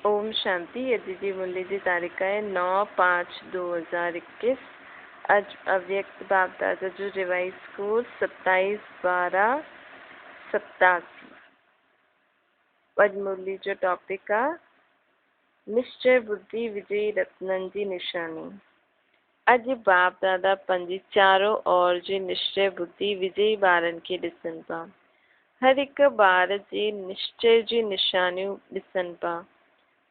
ओम शांति। यदि जी मुरली जी तारीख है 9/5/2021। आज अव्यक्त बाप दादा जो रिवाइज कोर्स 27/12/87। आज मुरली जो टॉपिक का निश्चय बुद्धि विजयी रत्नन जी निशानी। अज बाप दादा पंजी चारों और जी निश्चय बुद्धि विजयी ॿारनि खे ॾिसनि पिया। हर हिकु ॿार जी निश्चय जी निशानियूं ॾिसनि पिया।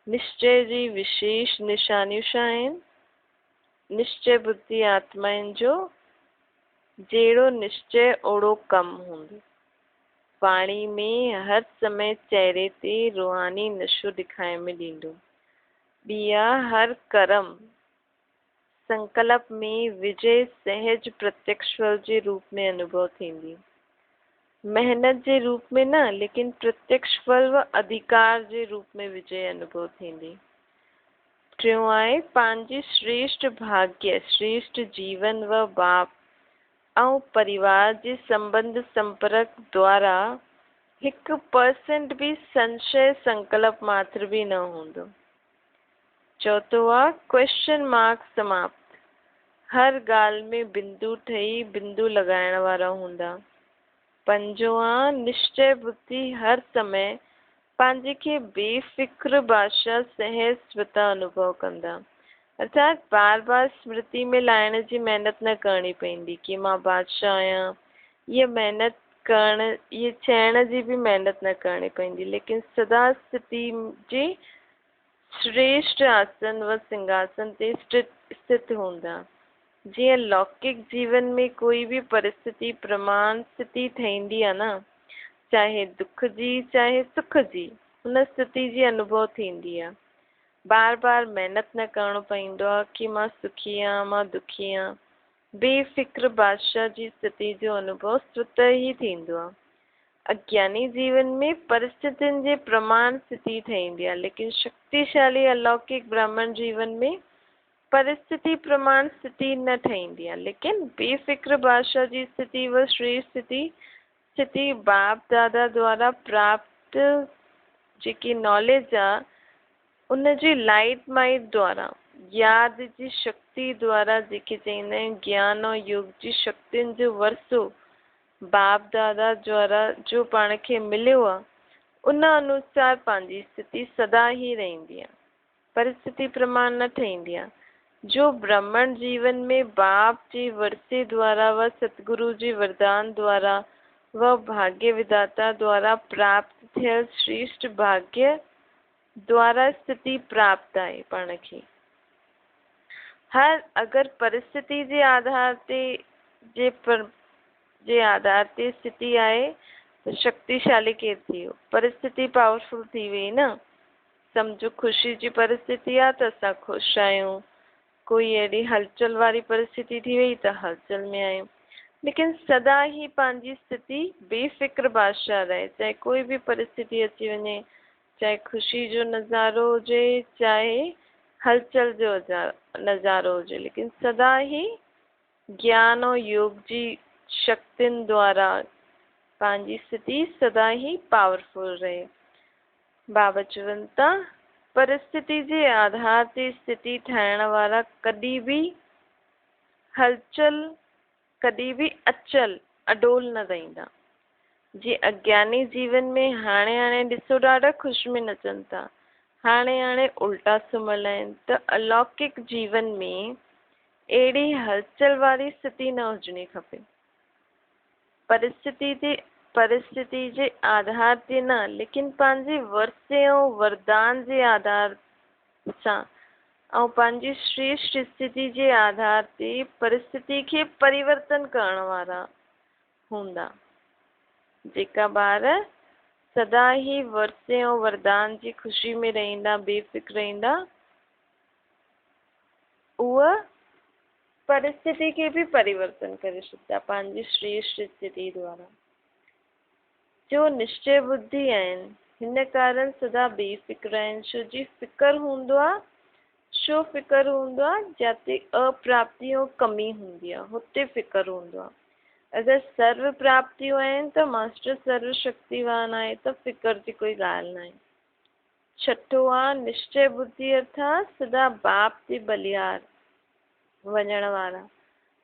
निश्चय जी विशेष निशानियूं छा आहिनि? निश्चय बुद्धि आत्माउनि जो जहिड़ो निश्चय ओड़ो कमु हूंदो। वाणी में हर समय चेहरे ते रूहानी नशो ॾेखारे में ॾींदो। ॿिया हर कर्म संकल्प में विजय सहज प्रत्यक्ष फल जे रूप में अनुभव थींदी। मेहनत जे रूप में न, लेकिन प्रत्यक्ष फल व अधिकार जे रूप में विजय अनुभव थींदी। टियों आहे पंहिंजी श्रेष्ठ भाग्य श्रेष्ठ जीवन व बाप ऐं परिवार जे संबंध संपर्क द्वारा 1% भी संशय संकल्प मात्र भी न हूंदो। चौथो आहे क्वेश्चन मार्क समाप्त। हर ॻाल्हि में बिंदु ठही बिंदु लॻाइण वारा हूंदा। पंजो आहे निश्चय बुद्धि हर समय पंहिंजे खे बेफ़िक्र बादशाह सहज स्वतः अनुभव कंदा। अर्थात बार बार स्मृति में लाइण जी महिनत न करणी पवंदी कि मां बादशाह आहियां। ये महिनत करण, ये चइण जी भी महिनत न करणी पवंदी, लेकिन सदा स्थिति जी श्रेष्ठ आसन व सिंहासन ते स्थित हूंदा। जीअं लौकिक जीवन में कोई भी परिस्थिति प्रमाण स्थिति ठहींदी आहे न, चाहे दुख जी चाहे सुख जी, हुन स्थिति जी अनुभव थींदी आहे। बार बार महिनत न करणो पवंदो आहे कि मां सुखी आहियां मां दुखी आहियां। बेफ़िक्र बादशाह जी स्थिति जो अनुभव स्वतः ही थींदो आहे। अज्ञानी जीवन में परिस्थितियुनि जे प्रमाण स्थिति ठहींदी आहे, लेकिन शक्तिशाली अलौकिक ब्राह्मण जीवन में परिस्थिति प्रमाण स्थिति न ठहींदी आहे, लेकिन बेफ़िक्र बादशाह जी स्थिति व श्रेष्ठ स्थिति बाप दादा द्वारा प्राप्त जेकी नॉलेज आहे उन जी लाइट माइट द्वारा याद जी शक्ति द्वारा जेके चईंदा आहिनि ज्ञान और योग जी शक्तियुनि जो वरसो बाप दादा द्वारा जो पाण खे मिलियो आहे, उन अनुसार पंहिंजी स्थिति सदा ही रहंदी आहे। परिस्थिति प्रमाण न ठहींदी आहे। जो ब्राह्मण जीवन में बाप जे वर्से द्वारा व सतगुरु जी वरदान द्वारा व भाग्य विधाता द्वारा प्राप्त थियल श्रेष्ठ भाग्य द्वारा स्थिति प्राप्त आहे पाण खे। हर अगर परिस्थिति जे आधार ते स्थिति आहे तो शक्तिशाली केरु थी वियो? परिस्थिति पावरफुल थी वई न। सम्झो ख़ुशी जी परिस्थिति आहे त असां ख़ुशि आहियूं। कोई अहिड़ी हलचल वारी परिस्थिति थी वई त हलचल में आहियूं। लेकिन सदा ही पंहिंजी स्थिति बेफ़िक्र बादशाह रहे, चाहे कोई भी परिस्थिति अची वञे, चाहे ख़ुशी जो नज़ारो हुजे चाहे हलचल जो नज़ारो हुजे, लेकिन सदा ही ज्ञान और योग जी शक्तियुनि द्वारा पंहिंजी स्थिति सदा ही पावरफुल रहे। बाबा चवनि था परिस्थिति जे आधार ते स्थिति ठाहिण वारा कॾहिं भी हलचल कॾहिं भी अचल अडोल न रहंदा। जी अज्ञानी जीवन में हाणे ॾिसो ॾाढा ख़ुशि में नचनि था, हाणे उल्टा सुम्हल आहिनि। त अलौकिक जीवन में अहिड़ी हलचल वारी स्थिति न हुजणी खपे। परिस्थिति जे आधार ते न, लेकिन पंहिंजे वर्से ऐं वरदान जे आधार सां ऐं पंहिंजी श्रेष्ठ स्थिति जे आधार ते परिस्थिति खे परिवर्तन करण वारा हूंदा। जेका ॿार सदा ही वर्से ऐं वरदान जी ख़ुशी में रहंदा, बेफ़िक्र रहंदा, उहा परिस्थिति खे भी परिवर्तन करे छॾींदा पंहिंजी श्रेष्ठ स्थिति द्वारा। जो निश्चय बुद्धि आहिनि हिन कारण सदा बेफ़िक्र आहिनि। छो फ़िक्र हूंदो आहे जिते अप्राप्तियों कमी हूंदी आहे हुते फ़िक्र हूंदो आहे। अगर सर्व प्राप्तियों आहिनि त मास्टर सर्व शक्तिवान आहे त फ़िक्र जी कोई ॻाल्हि न आहे। छठो आ निश्चय बुद्धि अर्थात सदा बाप ते बलिहार वञण वारा।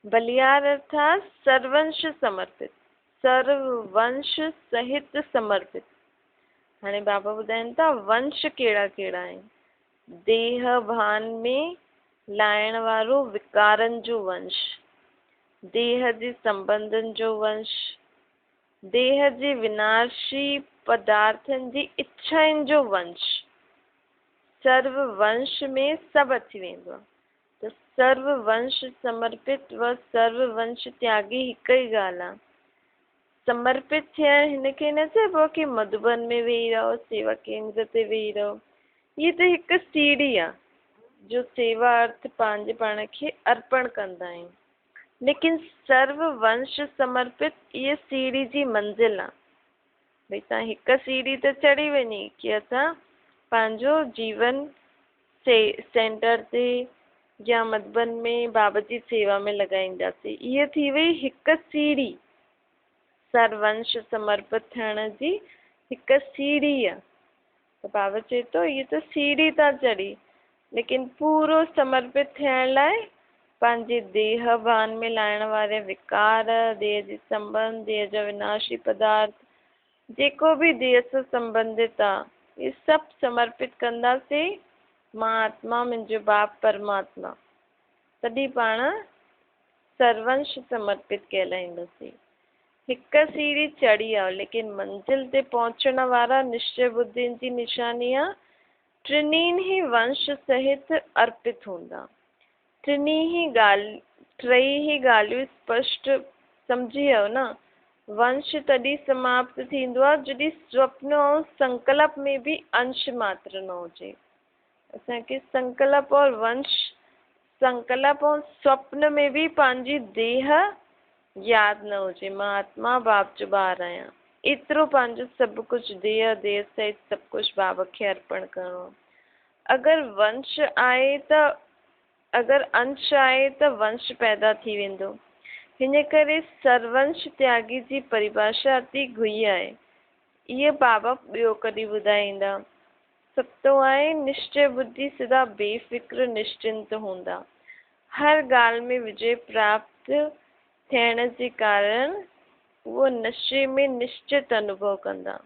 बलिहार अर्थात सर्वंश समर्पित, सर्ववंश सहित समर्पित। हाणे बाबा ॿुधाइनि था वंश कहिड़ा कहिड़ा आहिनि। देह भान में लाइण वारो विकारनि जो वंश, देह जे संबंधनि जो वंश, देह जे विनाशी पदार्थनि जी इच्छाउनि जो वंश। सर्व वंश में सभु अची वेंदो आहे। त सर्व वंश समर्पित व सर्व वंश त्यागी हिकु ई ॻाल्हि आहे। समर्पित थियण हिनखे न चइबो कि मधुबन में वेही रहो, सेवा केंद्र ते वेही रहो। इहा त हिकु सीढ़ी आहे जो सेवा अर्थ पंहिंजे पाण खे अर्पण कंदा आहियूं। लेकिन सर्व वंश समर्पित इहा सीढ़ी जी मंज़िल आहे। भई तव्हां हिकु सीढ़ी त चढ़ी वञी कि असां पंहिंजो जीवन सेंटर ते या मधुबन में बाबा जी सेवा में लॻाईंदासीं। इहा थी वई हिकु सीढ़ी, सर्वंश समर्पित थियण जी हिकु सीढ़ी आहे। त बाबा चए थो इहा त सीढ़ी था चढ़ी, लेकिन पूरो समर्पित थियण लाइ पंहिंजे देह भान में लाइण वारे विकार, देह जे संबंध, देह जा विनाशी पदार्थ, जेको बि देह सां संबंधित आहे, इहे सभु समर्पित कंदासीं। मां आत्मा, मुंहिंजो बाप परमात्मा, तॾहिं पाण सर्वंश समर्पित कहलाईंदासीं। हिकु सीढ़ी चढ़ी आहे, लेकिन मंज़िल ते पहुचण वारा निश्चय बुद्धियुनि जी निशानी आहे टिनी ई वंश सहित अर्पित हूंदा। टिनी ई ॻाल्हियूं स्पष्ट सम्झी वियो न। वंश तॾहिं समाप्त थींदो आहे जॾहिं स्वप्न ऐं संकल्प में बि अंश मात्र न हुजे। असांखे संकल्प और वंश, संकल्प और स्वप्न में भी पंहिंजी देह यादि न हुजे। मां आत्मा बाप जो ॿार आहियां, एतिरो पंहिंजो सभु कुझु देह सहित सभु कुझु बाबा खे अर्पण करिणो। अगरि वंश आहे त, अगरि अंश आहे त वंश पैदा थी वेंदो। हिन करे सर्वंश त्यागी जी परिभाषा अति गुही आहे। इहे बाबा ॿियो कॾहिं ॿुधाईंदा। सतो आहे निश्चय बुद्धि सदा बेफ़िक्र निश्चिंत हूंदा। हर ॻाल्हि में विजय प्राप्त थियण जे कारण उहो नशे में निश्चित अनुभव कंदा।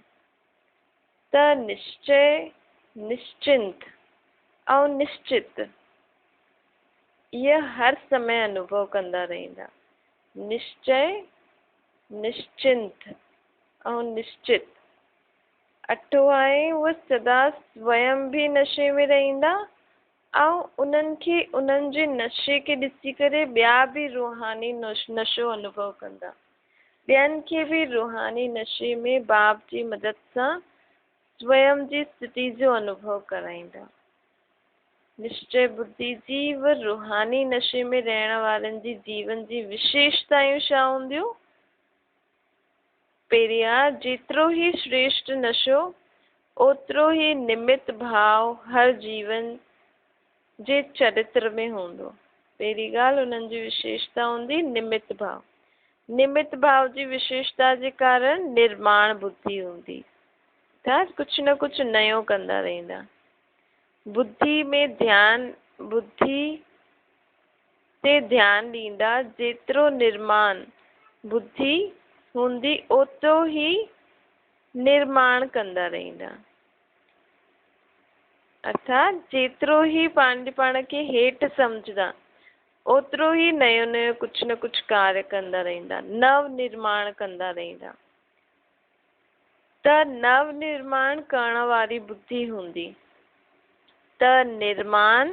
त निश्चय, निश्चिंत ऐं निश्चित इहे हर समय अनुभव कंदा रहंदा। निश्चय, निश्चिंत ऐं निश्चित। अठो आहे उहे सदा स्वयं बि नशे में रहंदा ऐं उन्हनि खे, उन्हनि जे नशे खे ॾिसी करे ॿिया बि रूहानी नशो अनुभव कंदा। ॿियनि खे बि रूहानी नशे में बाप जी मदद सां स्वयं जी स्थिति जो अनुभव कराईंदा। निश्चय बुद्धि जी व रूहानी नशे में रहण वारनि जी जीवन जी विशेषतायूं छा हूंदियूं? पहिरियां, जेतिरो ई श्रेष्ठ नशो ओतिरो ई निमित भाव हर जीवन जे चरित्र में हूंदो। पहिरीं ॻाल्हि, उन्हनि जी विशेषता हूंदी निमित भाव। निमित भाव जी विशेषता जे कारण निर्माण बुद्धि हूंदी, त कुझु न कुझु नयो कंदा रहंदा। बुद्धि में ध्यान, बुद्धि ते ध्यानु ॾींदा। जेतिरो निर्माण बुद्धि हूंदी ओतिरो ई निर्माण कंदा रहंदा। अर्थात जेतिरो ई पंहिंजे पाण खे हेठि सम्झंदा ओतिरो ई नयो नयो कुझु न कुझु कार्य कंदा रहंदा, नव निर्माण कंदा रहंदा। त नव निर्माण करण वारी बुद्धि हूंदी त निर्माण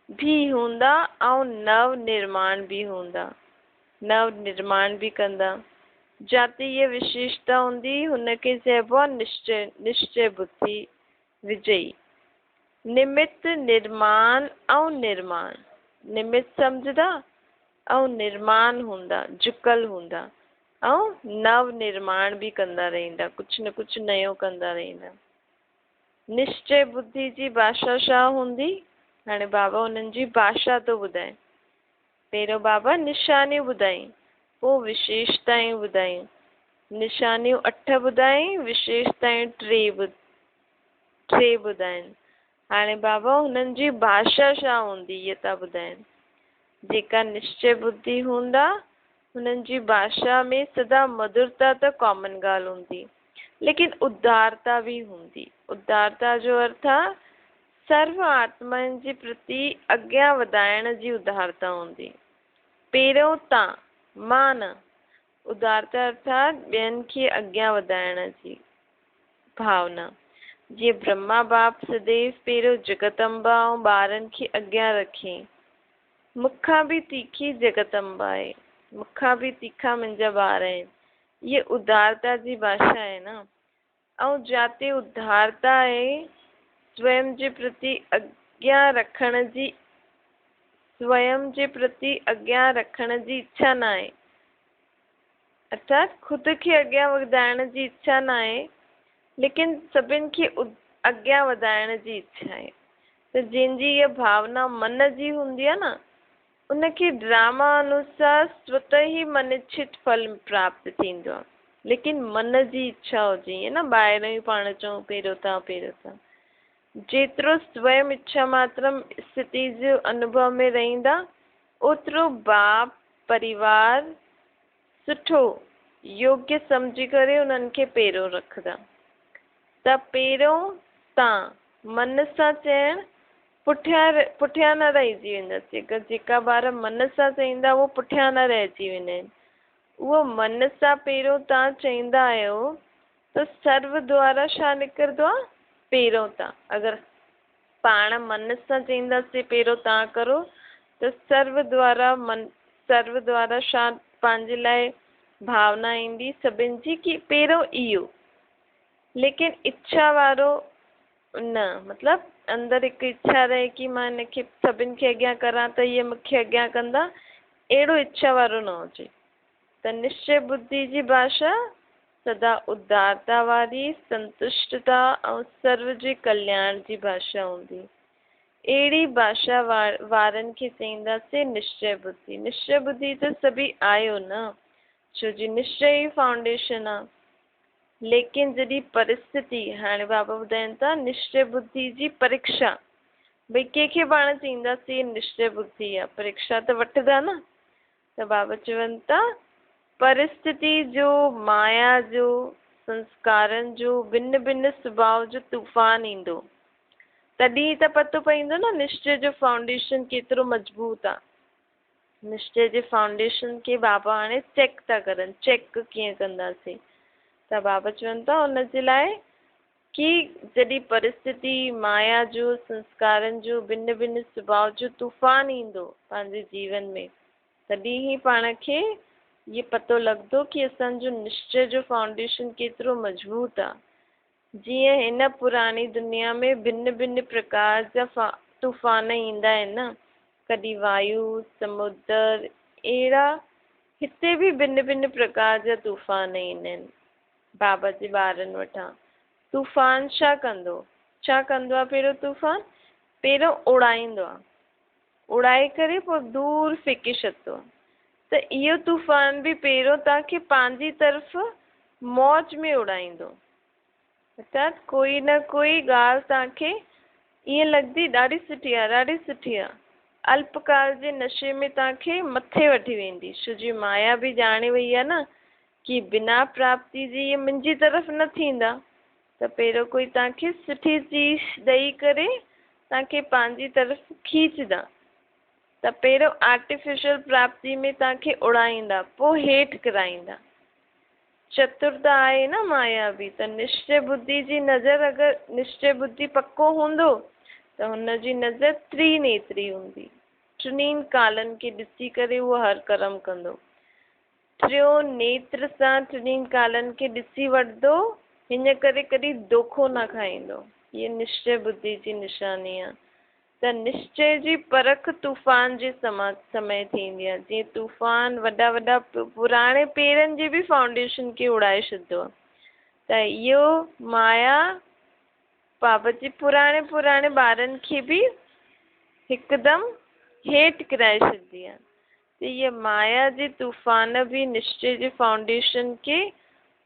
भी हूंदा ऐं नव निर्माण भी हूंदा। नव निर्माण भी कंदा। जाते इहा विशेषता हूंदी हुनखे चइबो आहे निश्चय, निश्चय बुद्धि विजयी। निमित, निर्माण ऐं निर्माण। निमित सम्झदा ऐं निर्माण हूंदा, झुकल हूंदा ऐं नव निर्माण भी कंदा रहंदा, कुझु न कुझु नयो कंदा रहंदा। निश्चय बुद्धि जी भाषा छा हूंदी? हाणे बाबा हुननि जी भाषा थो ॿुधाए। पहिरियों बाबा निशानियूं ॿुधाई, पोइ विशेषतायूं ॿुधायूं। निशानियूं 8 ॿुधाई, विशेषतायूं 3 टे ॿुधाइनि। हाणे बाबा हुननि जी भाषा छा हूंदी इहे था ॿुधाइनि। जेका निश्चय बुद्धि हूंदा हुननि जी भाषा में सदा मधुरता त कॉमन ॻाल्हि हूंदी, लेकिन उदारता बि हूंदी। उदारता जो अर्थ आहे सर्व आत्माउनि जे प्रति अॻियां वधाइण जी उदारता हूंदी। पहिरियों तव्हां, मां न। उदारता अर्थात ॿियनि खे अॻियां वधाइण जी भावना। जीअं ब्रह्मा बाप सदैव पहिरियों जगदम्बा ऐं ॿारनि खे अॻियां रखे। मूंखां बि तीखी जगदम्बा आहे, मूंखां बि तीखा मुंहिंजा ॿार आहिनि। ये उदारता जी भाषा आहे न। ऐं जाते उदारता आहे, स्वयं जे प्रति अॻियां रखण जी, स्वयं जे प्रति अॻियां रखण जी इच्छा न आहे, अर्थात ख़ुदि खे अॻियां वधाइण जी इच्छा न आहे, लेकिन सभिनि खे अॻियां वधाइण जी इच्छा आहे। त जंहिंजी इहा भावना मन जी हूंदी आहे न, उनखे ड्रामा अनुसार स्वतः ही मनिच्छित फल प्राप्त थींदो आहे। लेकिन मन जी इच्छा हुजे, ईअं न ॿाहिरों ई पाण चऊं पहिरियों तव्हां। जेतिरो स्वयं इच्छा मात्रम स्थिति जो अनुभव में रहंदा, ओतिरो बाप परिवार सुठो योग्य सम्झी करे उन्हनि खे पहिरियों रखंदा। त पहिरियों तव्हां मन सां चइण, पुठियां न रहिजी वेंदासीं। अगरि जेका ॿार मन सां चईंदा उहो पुठियां न रहिजी वेंदा आहिनि। उहो मन सां पहिरियों तव्हां चईंदा आहियो त सर्व द्वारा छा निकिरंदो आहे, पहिरियों तव्हां। अगरि पाण मन सां चईंदासीं पहिरियों तव्हां करो, त सर्व द्वारा छा पंहिंजे लाइ भावना ईंदी सभिनि जी कि पहिरियों इहो। लेकिन इच्छा वारो न, मतिलबु अंदरि हिकु इच्छा रहे कि मां हिनखे सभिनि खे अॻियां करां त इहे मूंखे अॻियां कंदा, अहिड़ो इच्छा वारो न हुजे। त निश्चय बुद्धि जी भाषा सदा उदारता वारी, संतुष्टता ऐं सर्व जे कल्याण जी भाषा हूंदी। अहिड़ी भाषा वारनि खे चईंदासीं निश्चय बुद्धि। निश्चय बुद्धि त सभी आयो न, छो जी निश्चय ई फाउंडेशन आहे। लेकिन जॾहिं परिस्थिति, हाणे बाबा ॿुधाइनि था निश्चय बुद्धि जी परीक्षा, भई कंहिंखे पाण चईंदासीं निश्चय बुद्धि आहे, परीक्षा त वठंदा न। त बाबा चवनि था परिस्थिति जो, माया जो, संस्कारनि जो भिन्न भिन्न स्वभाव जो तूफ़ान ईंदो, तॾहिं त पतो पवंदो न निश्चय जो फाउंडेशन केतिरो मज़बूत आहे। निश्चय जे फाउंडेशन खे बाबा हाणे चेक था करनि। चेक कीअं कंदासीं? त बाबा चवनि था हुनजे लाइ कि जॾहिं परिस्थिति, माया जो, संस्कारनि जो भिन्न भिन्न स्वभाव जो तूफ़ान ईंदो पंहिंजे जीवन में, तॾहिं ई पाण खे ये पतो लॻंदो कि असांजो निश्चय जो फाउंडेशन केतिरो मज़बूत आहे। जीअं हिन पुराणी दुनिया में भिन्न भिन्न प्रकार जा तूफ़ान ईंदा आहिनि न, कॾहिं वायु, समुद्र, अहिड़ा हिते बि भिन्न भिन्न प्रकार जा तूफ़ान ईंदा आहिनि बाबा जे ॿारनि वटां। तूफ़ान छा कंदो आहे? पहिरियों तूफ़ान पहिरियों उड़ाईंदो आहे, उड़ाए करे पोइ दूर फिकी छॾंदो आहे। त इहो तूफ़ान बि पहिरियों तव्हांखे पंहिंजी तरफ़ मौज में उड़ाईंदो, अर्थात कोई न कोई ॻाल्हि तव्हांखे ईअं लॻंदी ॾाढी सुठी आहे, ॾाढी सुठी आहे, अल्पकाल जे नशे में तव्हांखे मथे वठी वेंदी। छो जी माया बि ॼाणे वई आहे न कि बिना प्राप्ति जी इहे मुंहिंजी तरफ़ न थींदा। त पहिरियों कोई तव्हांखे सुठी चीज ॾेई करे तव्हांखे पंहिंजी तरफ़ खींचदा। त पहिरियों आर्टिफिशियल प्राप्ति में तव्हांखे उड़ाईंदा, पोइ हेठि किराईंदा। चतुरता आहे न माया बि। त निश्चय बुद्धि जी नज़र, अगरि निश्चय बुद्धि पक्को हूंदो त हुनजी नज़र त्रिनेत्री हूंदी। टिनिनि कालनि खे ॾिसी करे उहो हर कर्म कंदो। टियों नेत्र सां टिनिनि कालनि खे ॾिसी वठंदो, हिन करे कॾहिं धोखो न खाईंदो। ये निश्चय बुद्धि जी निशानी आहे। त निश्चय जी परख तूफ़ान जे समय थींदी आहे। जीअं तूफ़ान वॾा वॾा पुराणे पेरनि जे बि फाउंडेशन खे उड़ाए छॾंदो आहे। त इहो माया बाबा जे पुराणे ॿारनि खे बि हिकदमि हेठि किराए छॾंदी आहे। त इहा माया जे तूफ़ान बि निश्चय जे फाउंडेशन खे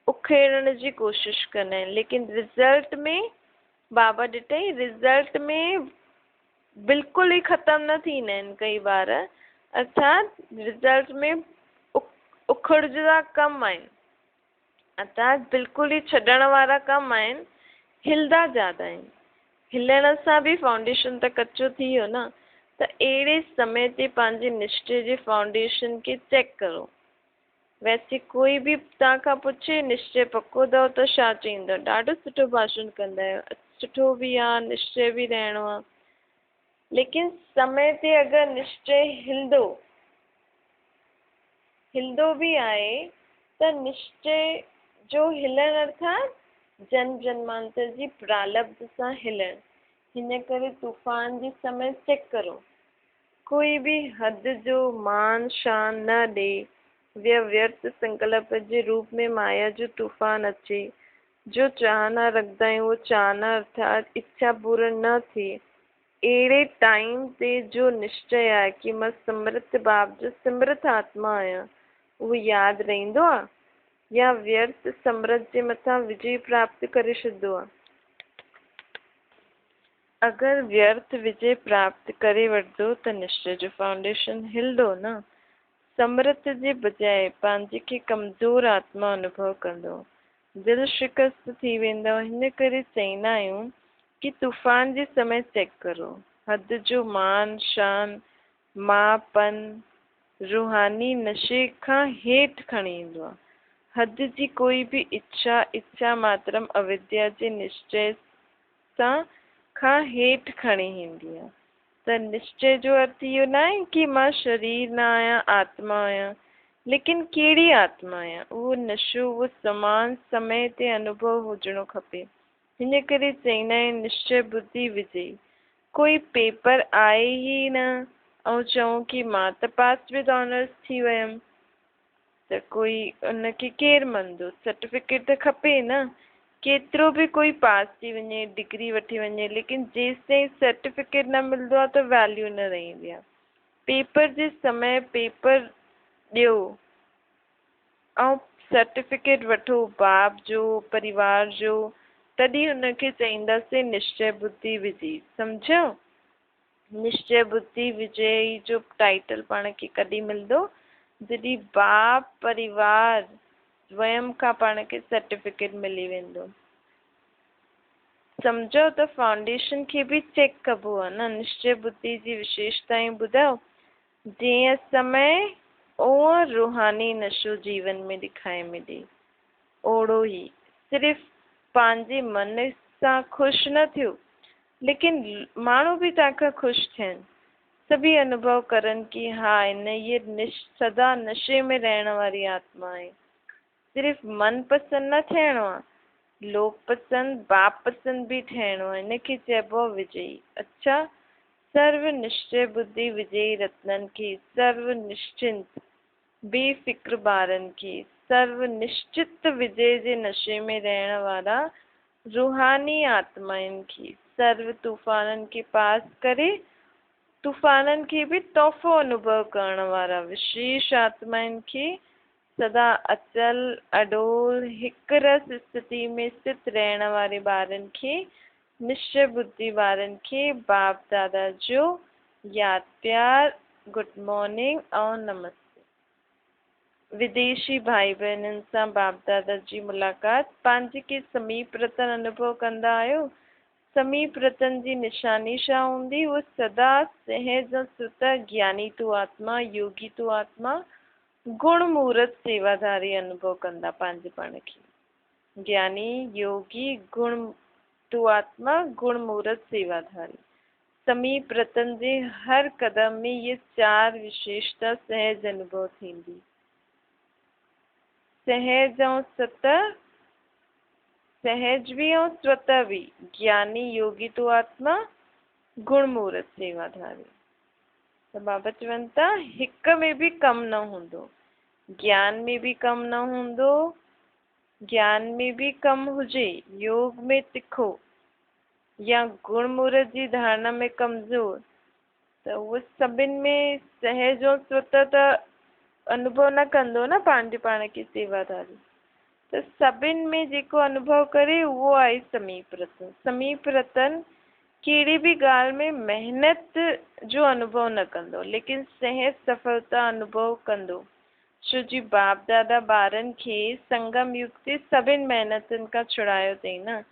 उखेड़ण जी कोशिशि कंदा आहिनि, लेकिन रिज़ल्ट में बाबा ॾिठई रिज़ल्ट में बिल्कुलु ई ख़तमु न थींदा आहिनि कई बार, अर्थात रिज़ल्ट में उखड़जंदा कम आहिनि, अर्थात बिल्कुलु ई छॾण वारा कम आहिनि, हिलंदा ज़्यादा आहिनि। हिलण सां बि फाउंडेशन त कचो थी वियो न। त अहिड़े समय ते पंहिंजे निश्चय जे फाउंडेशन खे चेक करो। वैसे कोई बि तव्हां खां पुछे निश्चय पको अथव त छा चईंदव? ॾाढो सुठो भाषण कंदा आहियो, सुठो बि आहे, निश्चय बि रहणो आहे। लेकिन समय ते अगरि निश्चय हिलंदो भी आहे त निश्चय जो हिलण अर्थात जन्म जन्मांतर जी प्रारब्ध सां हिलण। हिन करे तूफ़ान जे समय चेक करो। कोई भी हद जो मान शान न ॾे, व्यर्थ संकल्प जे रूप में माया जो तूफ़ान अचे, जो चाहना रखंदा आहियूं वो चाहना अर्थात इच्छा पूर्ण न थिए, अहिड़े टाइम ते जो निश्चय आहे कि मां समृत बाप जो सिमृत आत्मा आहियां, उहो यादि रहंदो आहे या व्यर्थ समृत जे मथां विजय प्राप्त करे छॾंदो आहे? अगरि व्यर्थ विजय प्राप्त करे वठंदो त निश्चय जो फाउंडेशन हिलंदो न। समृत जे बजाए पंहिंजे खे कमज़ोर आत्मा अनुभव कंदो, दिलि शिकस्त थी वेंदो। हिन करे चईंदा आहियूं कि तूफ़ान जे समय चेक करो। हद जो मान शान मांपन रूहानी नशे खां हेठि खणी ईंदो आहे। हद जी कोई भी इच्छा मात्रम अविद्या जे निश्चय सां खां हेठि खणी ईंदी आहे। त निश्चय जो अर्थ इहो न आहे कि मां शरीर न आहियां, आत्मा आहियां, लेकिन कहिड़ी आत्मा आहियां, उहो नशो उहो समान समय ते अनुभव हुजणो खपे। हिन करे चईंदा आहिनि निश्चय बुद्धि विजयी। कोई पेपर आहे ई न ऐं चऊं कि मां त पास विद ऑनर्स थी वियमि, त कोई उनखे केरु मञंदो? सर्टिफिकेट त खपे न। केतिरो बि कोई पास थी वञे, डिग्री वठी वञे, लेकिन जेसि ताईं सर्टिफिकेट न मिलंदो आहे त वैल्यू न रहंदी आहे। पेपर जे समय पेपर ॾियो ऐं सर्टिफिकेट वठो बाप जो, परिवार जो, तॾहिं हुनखे चईंदासीं निश्चय बुद्धि विजयी। सम्झो? निश्चय बुद्धि विजयी जो टाइटल पाण खे कॾहिं मिलंदो? जॾहिं बाप परिवार स्वयं खां पाण खे सर्टिफिकेट मिली वेंदो। सम्झो त फाउंडेशन खे बि चेक कबो आहे न। निश्चय बुद्धि जी विशेषताएं ॿुधायो। जीअं समय उहो रूहानी नशो जीवन में ॾेखारे मिले, ओड़ो ई सिर्फ़ पंहिंजे मन सां ख़ुशि न थियो, लेकिन माण्हू बि तव्हांखां ख़ुशि थियनि, सभी अनुभव करनि कि हा ये सदा नशे में रहण वारी आत्मा आहे। सिर्फ़ मन पसंदि न थियणो आहे, लोक पसंद बाप पसंद भी ठहणो आहे। इनखे चइबो आहे विजयी। अच्छा, सर्व निश्चय बुद्धि विजयी रत्ननि खे, सर्व निश्चिंत बेफिक्र ॿारनि खे, सर्व निश्चित विजय जे नशे में रहण वारा रूहानी आत्माउनि खे, सर्व तूफ़ाननि खे पास करे तूफ़ाननि खे भी तोहफ़ो अनुभव करण वारा विशेष आत्माउनि खे, सदा अचल अडोल हिक रस स्थिति में स्थित रहण वारे ॿारनि खे, निश्चय बुद्धि वारनि खे बाप दादा जो याद प्यार, गुड मॉर्निंग ऐं नमस्ते। विदेशी भाई बहननि सां बाप दादा जी मुलाक़ात। पंहिंजे खे समीप रतन अनुभव कंदा आहियो। समीप रतन जी निशानी छा हूंदी? उहो सदा सहज सुत ज्ञानी तू आत्मा, योगी तू आत्मा, गुण मूर्त सेवाधारी अनुभव कंदा पंहिंजे पाण खे। ज्ञानी योगी गुण तू आत्मा, गुण मूर्त सेवाधारी। समीप रतन जे हर कदम में ये 4 विशेषता सहज अनुभव थींदी। सहज ऐं सत, सहज भी ऐं स्वतः भी। ज्ञानी योगी तू आत्मा, गुण मूर्त सेवाधारी। त बाबा चवनि था हिक में भी कम न हूंदो, ज्ञान में भी कम न हूंदो, ज्ञान में भी कम हुजे, योग में तिखो या गुण मूर्त जी धारणा में कमज़ोर, त उहो सभिनि में सहज ऐं स्वतः त अनुभव न कंदो न पंहिंजे पाण खे सेवाधारी। त सभिनि में जेको अनुभव करे उहो आहे समीप रतन। समीप रतन कहिड़ी बि ॻाल्हि में महिनत जो अनुभव न कंदो, लेकिन सहज सफलता अनुभव कंदो। छो जी बाप दादा ॿारनि खे संगम युग ते सभिनि महिनतुनि खां छुड़ायो अथई न।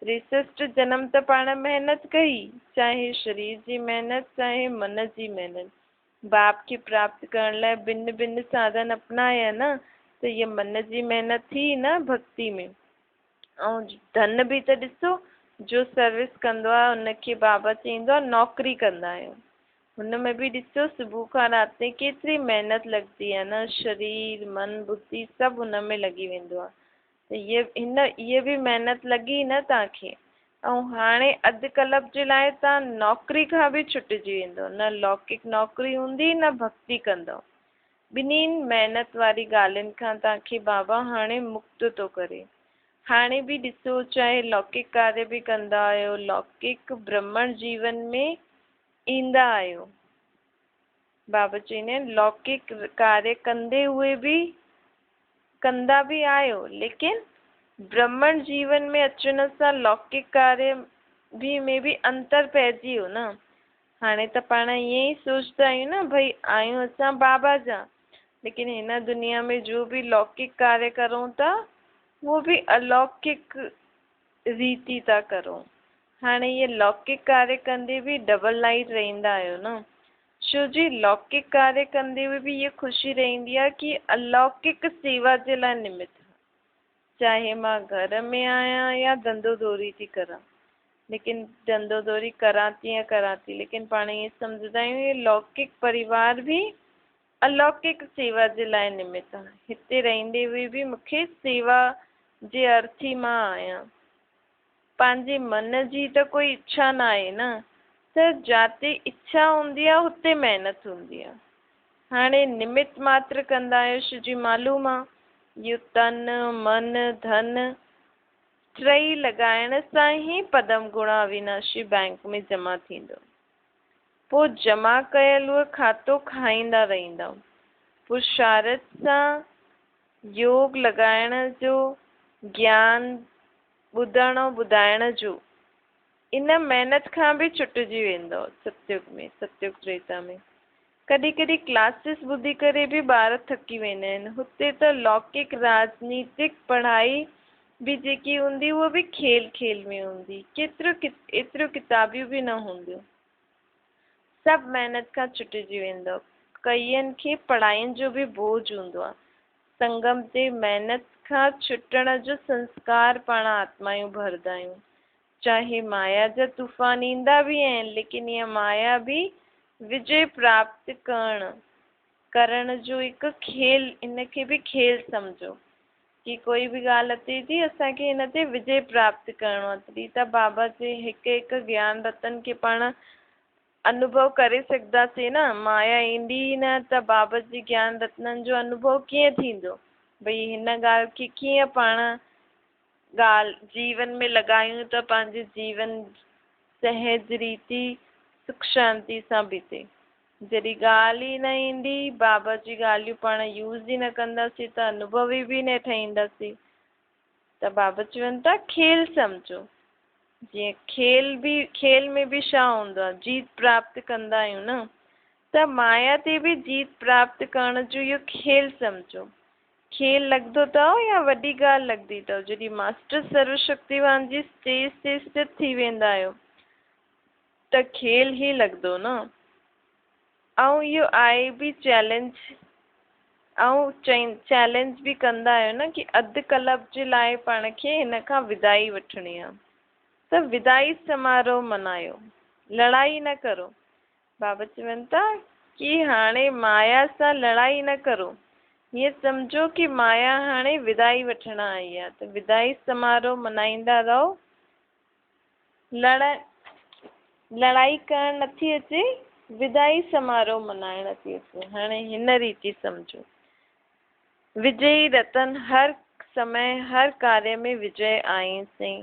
63 जनम त पाण महिनत कई, चाहे शरीर जी महिनत चाहे मन जी महिनत। बाप खे प्राप्त करण लाइ भिन्न भिन्न साधन अपनाया न, त ये मन जी महिनत थी न भक्ति में। ऐं धन बि त ॾिसो, जो सर्विस कंदो आहे उनखे बाबा चईंदो आहे नौकरी कंदा आहियूं। हुन में बि ॾिसो सुबुह खां राति ताईं केतिरी महिनत लॻंदी आहे न, शरीर मन बुद्धि सभु हुन में लॻी वेंदो आहे। त इहे बि महिनत लॻी न तव्हांखे। ऐं हाणे अधु कल्प जे लाइ तव्हां नौकरी खां बि छुटिजी वेंदो, न लौकिक नौकरी हूंदी न भक्ति कंदव। ॿिन्हिनि महिनत वारी ॻाल्हियुनि खां तव्हांखे बाबा हाणे मुक्त थो करे। हाणे बि ॾिसो, चाहे लौकिक कार्य बि कंदा आहियो, लौकिक ब्रह्मण जीवन में ईंदा आहियो। बाबा चवंदा आहिनि लौकिक कार्य कंदे हुए बि कंदा बि आहियो, लेकिन ब्रह्मण जीवन में अचण सां लौकिक कार्य में बि अंतर पइजी वियो न। हाणे त पाण ईअं ई सोचंदा आहियूं न, भई आहियूं असां बाबा जा, लेकिन हिन दुनिया में जो बि लौकिक कार्य करूं था वो भी अलौकिक रीति था करूं। हाणे ये लौकिक कार्य कंदे भी डबल लाइट रहंदा आहियो न। छो जी लौकिक कार्य कंदे हुए भी ये खुशी रहंदी आहे कि अलौकिक सेवा जे लाइ निमित, चाहे मां घर में आहियां या धंधो दौरी थी करां, लेकिन धंधो दौरी करां थी, लेकिन पाण ये सम्झंदा आहियूं ये लौकिक परिवार भी अलौकिक सेवा जे लाइ निमित आहे। हिते रहंदे हुए भी मूंखे सेवा जे अर्थी मां आहियां। पंहिंजे मन जी त कोई इच्छा न आहे न, त जाते इच्छा हूंदी आहे हुते महिनत हूंदी आहे। हाणे निमित मात्र कंदा आहियो, छो जी मालूम आहे इहो तन मन धन टई लॻाइण सां ई पदम गुणा अविनाशी बैंक में जमा थींदो। पोइ जमा कयल उहो खातो खाईंदा रहंदा। पुरुषार्थ सां योग लॻाइण जो, ज्ञान ॿुधण ॿुधाइण जो, इन महिनत खां बि छुटिजी वेंदो। सतयुग त्रेता में कॾहिं कॾहिं क्लासिस ॿुधी करे बि ॿार थकी वेंदा आहिनि। हुते त लौकिक राजनीतिक पढ़ाई भी जेकी हूंदी उहा भी खेल खेल में हूंदी, एतिरो किताबियूं बि न हूंदियूं। सभु महिनत खां छुटिजी वेंदो। कईअनि खे पढ़ाइनि जो बि बोझ हूंदो आहे। संगम ते महिनत खां छुटण जो संस्कार पाण आत्मायूं भरदा आहियूं। चाहे माया जा तूफ़ान ईंदा भी आहिनि, लेकिन इहा माया भी विजय प्राप्त करण जो हिकु खेल, इनखे भी खेल सम्झो कि कोई भी ॻाल्हि अचे थी असांखे हिन ते विजय प्राप्त करणो आहे। तॾहिं त बाबा जे हिकु हिकु ज्ञान रतन खे पाण अनुभव करे सघंदासीं न। माया ईंदी न त बाबा जी ज्ञान रत्ननि जो अनुभव कीअं थींदो। भई हिन ॻाल्हि खे कीअं पाण जीवन में लॻायूं त पंहिंजे जीवन सहज रीति सुख शांति सां बीते। जॾहिं ॻाल्हि ई न ईंदी, बाबा जी ॻाल्हियूं पाण यूज़ ई न कंदासीं त अनुभवी बि न ठाहींदासीं। त बाबा चवनि था खेल सम्झो। जीअं खेल में बि छा हूंदो आहे, जीत प्राप्त कंदा आहियूं न, त माया ते बि जीत प्राप्त करण जो इहो खेल सम्झो। खेल लॻंदो अथव या वॾी ॻाल्हि लॻंदी अथव। जॾहिं मास्टर सर्वशक्तिवान जी स्टेज ते स्थित थी वेंदा आहियो त खेल ई लॻंदो न। ऐं इहो आहे बि चैलेंज, ऐं चैलेंज बि कंदा आहियो न कि अधु कल्प जे लाइ पाण खे हिन खां विदाई वठणी आहे, त विदाई समारोह मनायो, लड़ाई न करो। बाबा चवनि था कि हाणे माया सां लड़ाई न करो। हीअं सम्झो कि माया हाणे विदाई वठण आई आहे, त विदाई समारोह मनाईंदा रहो। लड़ाई करणु नथी अचे, विदाई समारोह मनाइण थी अचे। हाणे हिन रीति सम्झो। विजयी रतन हर समय हर कार्य में विजय आईसीं।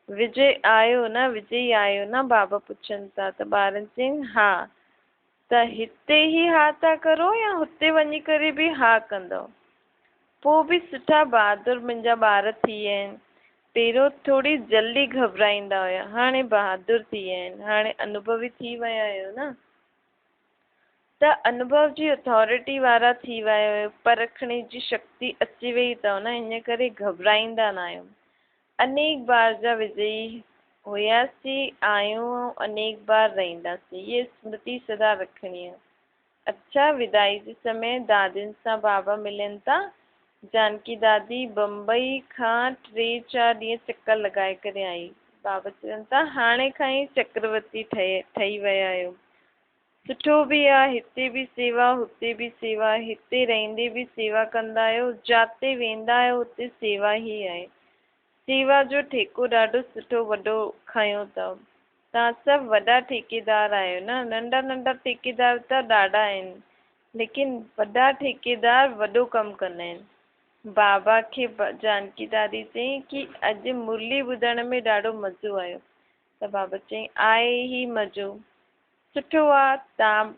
विजय आयो न, विजयी आयो न, बाबा पुछनि था त ॿारनि चवनि हा। त हिते ई हा था करो या हुते वञी करे बि हा कंदव। पोइ बि सुठा बहादुर मुंहिंजा ॿार थी विया आहिनि। पहिरियों थोरी जल्दी घबराईंदा हुया, हाणे बहादुर थी विया आहिनि, हाणे अनुभवी थी विया आहियो न, त अनुभव जी अथॉरिटी वारा थी विया आहियो, परखणे जी शक्ति अची वई अथव न, इन करे घबराईंदा न आहियो। अनेक बार जा विजयी हुयासीं, आहियूं, अनेक बार रहंदासीं, ये स्मृति सदा रखणी आहे। अच्छा, विदाई जे समय दादियुनि सां बाबा मिलनि था। जानकी दादी बम्बई खां 3-4 ॾींहं चक्कर लॻाए करे आई। बाबा चवनि था हाणे खां ई चक्रवर्ती ठही विया आहियो। सुठो बि आहे, हिते बि सेवा, हुते बि सेवा, हिते रहंदे बि सेवा कंदा आहियो, जाते वेंदा आहियो हुते सेवा ई आहे। सेवा जो ठेको ॾाढो सुठो वॾो खयो अथव। तव्हां सभु वॾा ठेकेदार आहियो न, नंढा नंढा ठेकेदार त ॾाढा आहिनि, लेकिन वॾा ठेकेदार वॾो कमु कंदा आहिनि। बाबा खे जानकी दादी चई कि अॼु मुरली ॿुधण में ॾाढो मज़ो आयो। त बाबा चई आहे ई मज़ो, सुठो आहे, तव्हां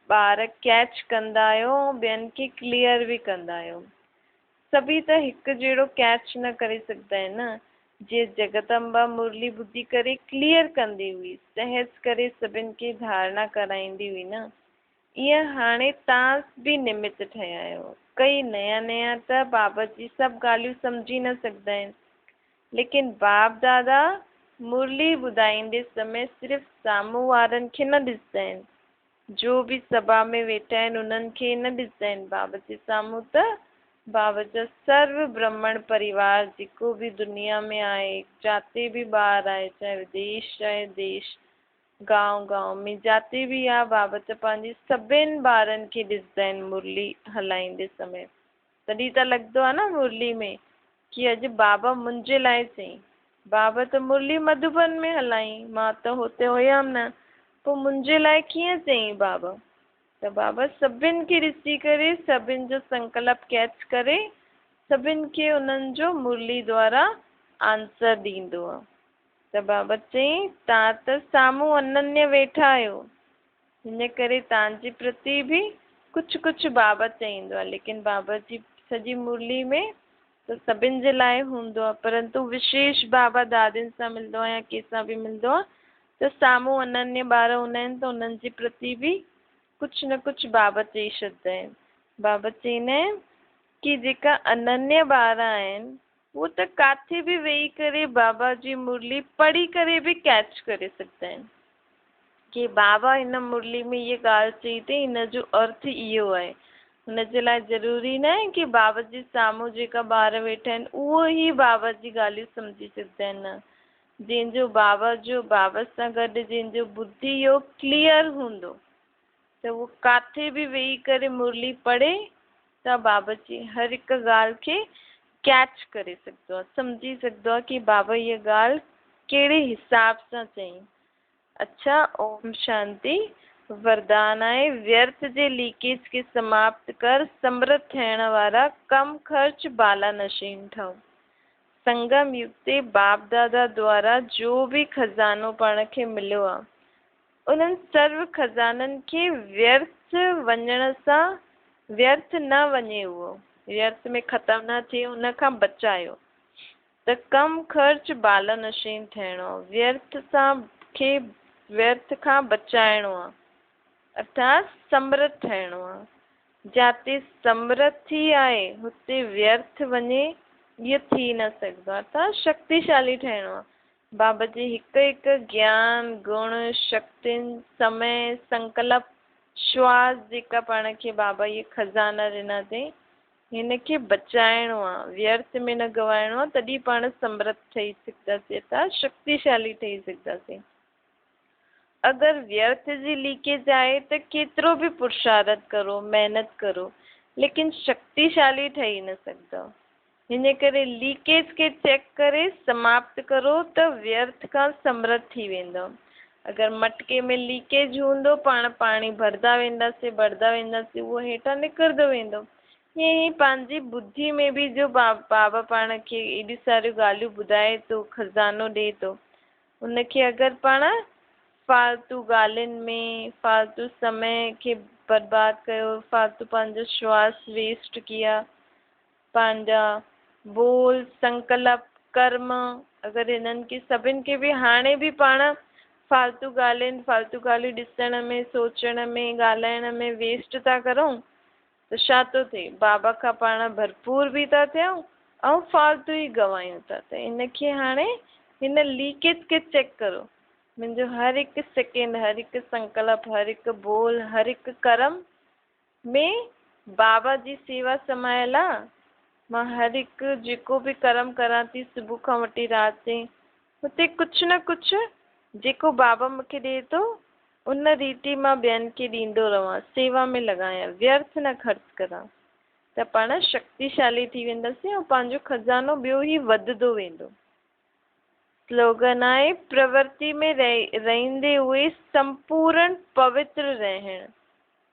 ॿार कैच कंदा आहियो, ॿियनि खे क्लियर बि कंदा आहियो। सभी त हिकु जहिड़ो कैच न करे सघंदा आहिनि न। जीअं जगदम्बा मुरली ॿुधी करे क्लियर कंदी हुई, सहज करे सभिनि खे धारणा कराईंदी हुई न, ईअं हाणे तव्हां बि निमित ठहिया आहियो। कई नया त बाबा जी सभु ॻाल्हियूं सम्झी न सघंदा आहिनि, लेकिन बाप दादा मुरली ॿुधाईंदे समय सिर्फ़ु साम्हूं वारनि खे न ॾिसंदा आहिनि, जो बि सभा में वेठा आहिनि उन्हनि खे न ॾिसंदा आहिनि। बाबा जे साम्हूं त बाबा जो सर्व ब्राह्मण परिवार जेको बि दुनिया में आहे, जाते बि ॿार आहे, चाहे विदेश चाहे देश, गांव में जाते बि आहे, बाबा त पंहिंजे सभिनि ॿारनि खे ॾिसंदा आहिनि मुरली हलाईंदे समय। तॾहिं त लॻंदो आहे न मुरली में कि अॼु बाबा मुंहिंजे लाइ चई। बाबा त मुरली मधुबन में हलाई, मां त हुते हुयमि न, पोइ मुंहिंजे लाइ कीअं चई बाबा? त बाबा सभिनि खे ॾिसी करे, सभिनि जो संकल्प कैच करे, सभिनि खे उन्हनि जो मुरली द्वारा आंसर ॾींदो आहे। त बाबा चई तव्हां त साम्हूं अनन्य वेठा आहियो, हिन करे तव्हांजे प्रति बि कुझु कुझु बाबा चईंदो आहे, लेकिन बाबा जी सॼी मुरली में त सभिनि जे लाइ हूंदो आहे, परंतु विशेष बाबा दादियुनि सां मिलंदो आहे या कंहिंसां बि मिलंदो आहे त साम्हूं अनन्य ॿार हूंदा आहिनि त उन्हनि जे प्रति बि कुझु न कुझु बाबा चई छॾींदा आहिनि। बाबा चईंदा आहिनि कि जेका अनन्य ॿार आहिनि उहो त किथे बि वेही करे बाबा जी मुरली पढ़ी करे बि कैच करे सघंदा आहिनि कि बाबा हिन मुरली में इहा ॻाल्हि चई अथई, हिन जो अर्थ इहो आहे। हुनजे लाइ ज़रूरी न आहे कि बाबा जे साम्हूं जेका ॿार वेठा आहिनि उहो ई बाबा जी ॻाल्हियूं सम्झी सघंदा आहिनि, न। जंहिंजो बाबा सां गॾु जंहिंजो बुद्धि योग क्लियर हूंदो त उहो किथे बि वेही करे मुरली पढ़े त बाबा जी हर हिकु ॻाल्हि खे कैच करे सघंदो आहे, सम्झी सघंदो आहे कि बाबा इहा ॻाल्हि कहिड़े हिसाब सां चई। अच्छा, ओम शांति। वरदान आहे, व्यर्थ जे लीकेज खे समाप्त कर, समृद्ध थियण वारा कम ख़र्च बाला नशीन ठहो। संगम युग ते बाप दादा द्वारा जो बि खज़ानो पाण खे मिलियो आहे, उन्हनि सर्व खज़ाननि खे व्यर्थ वञण सां, व्यर्थ न वञे, उहो व्यर्थ में ख़तमु न थिए, हुन खां बचायो। त कम ख़र्च बाला नशीन थियणो आहे, व्यर्थ सां खे व्यर्थ खां बचाइणो आहे, अर्थात समृद्ध थियणो आहे। जाते समृद्धि आहे हुते व्यर्थ वञे इहो थी न सघंदो आहे, अर्थात शक्तिशाली ठहिणो आहे। बाबा जी हिकु हिकु ज्ञान गुण शक्तियुनि समय संकल्प श्वास जेका पाण खे बाबा इहे खज़ाना ॾिना अथई, हिन खे बचाइणो आहे, व्यर्थ में न गवाइणो आहे, तॾहिं पाण समृद्ध ठही सघंदासीं, अर्थात शक्तिशाली ठही सघंदासीं। अगरि व्यर्थ जी लीकेज आहे त केतिरो बि पुरुषार्थ करो, महिनत करो, लेकिन शक्तिशाली ठही न सघंदव। हिन करे लीकेज खे चेक करे समाप्त करो त व्यर्थ खां समृद्ध थी वेंदव। अगरि मटके में लीकेज हूंदो, पाणी भरंदा वेंदासीं, उहो हेठां निकिरंदो वेंदो। ईअं ई पंहिंजी बुद्धि में बि जो बाबा पाण खे एॾियूं सारियूं ॻाल्हियूं ॿुधाए थो, खज़ानो ॾिए थो, उनखे अगरि पाण फालतू ॻाल्हियुनि में, फालतू समय खे बर्बाद कयो, फालतू पंहिंजो श्वास वेस्ट किया, पंहिंजा बोल, संकल्प, कर्म, अगरि हिननि खे सभिनि खे बि हाणे बि पाण फालतू ॻाल्हियुनि, फालतू ॻाल्हियूं ॾिसण में, सोचण में, ॻाल्हाइण में वेस्ट था करूं त छा थो थिए, बाबा खां पाण भरपूर बि था थियूं ऐं फालतू ई गवायूं था। त इनखे हाणे हिन लीकेज खे चेक करो। मुंहिंजो हर हिकु सेकेंड, हर हिकु संकल्प, हर हिकु बोल, हर हिकु कर्म में बाबा जी सेवा समायल आहे। मां हर हिकु जेको बि कर्म करां थी सुबुह खां वठी राति ताईं, हुते कुझु न कुझु जेको बाबा मूंखे ॾिए थो उन रीति मां ॿियनि खे ॾींदो रहां, सेवा में लॻायां, व्यर्थ न ख़र्चु करां, त पाण शक्तिशाली थी वेंदासीं ऐं पंहिंजो खज़ानो ॿियो ई वधंदो वेंदो। स्लोगन आहे, प्रवृत्ति में रहंदे हुए संपूर्ण पवित्र रहण।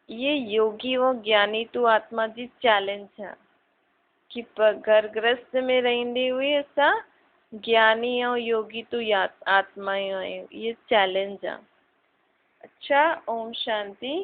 ये योगी और ज्ञानी तू आत्मा जी चैलेंज है कि घर गृहस्थ में रहंदे हुए असां ज्ञानी ऐं योगी तू आत्मा आहियूं, ये चैलेंज आहे। अच्छा, ओम शांति।